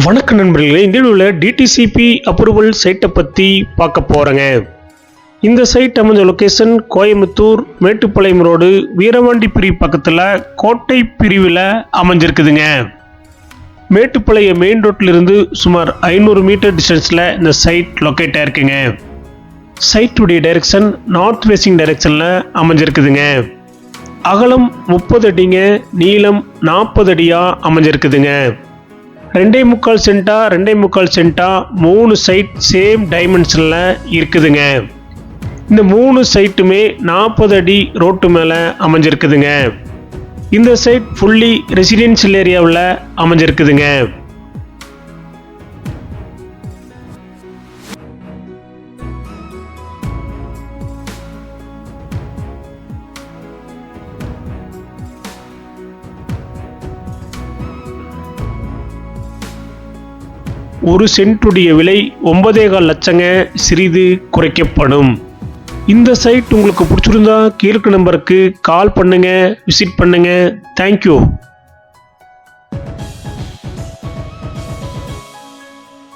வணக்க நண்பர்களே, இந்த வீடியோவில் டிடிசிபி அப்ரூவல் சைட்டை பற்றி பார்க்க போகிறேங்க. இந்த சைட் அமைஞ்ச லொக்கேஷன் கோயம்புத்தூர் மேட்டுப்பாளையம் ரோடு வீரவாண்டி பிரிவு பக்கத்தில் கோட்டை பிரிவில் அமைஞ்சிருக்குதுங்க. மேட்டுப்பாளையம் மெயின் ரோட்டிலிருந்து சுமார் 500 மீட்டர் டிஸ்டன்ஸில் இந்த சைட் லொக்கேட் ஆயிருக்குங்க. சைட்டுடைய டைரக்ஷன் நார்த் வெஸ்டிங் டைரக்ஷனில் அமைஞ்சிருக்குதுங்க. அகலம் 30 அடிங்க, நீளம் 40 அடியாக அமைஞ்சிருக்குதுங்க. 2.25 சென்டா 2.25 சென்டா 3 சைட் சேம் டைமென்ஷனில் இருக்குதுங்க. இந்த 3 சைட்டுமே 40 அடி ரோட்டு மேலே அமைஞ்சிருக்குதுங்க. இந்த சைட் ஃபுல்லி ரெசிடென்ஷியல் ஏரியாவில் அமைஞ்சிருக்குதுங்க. ஒரு சென்ட்டுடைய விலை 9.25 லட்சங்க, சிறிது குறைக்கப்படும். இந்த சைட் உங்களுக்கு பிடிச்சிருந்தா கீழே நம்பருக்கு கால் பண்ணுங்க, விசிட் பண்ணுங்க. தேங்க்யூ.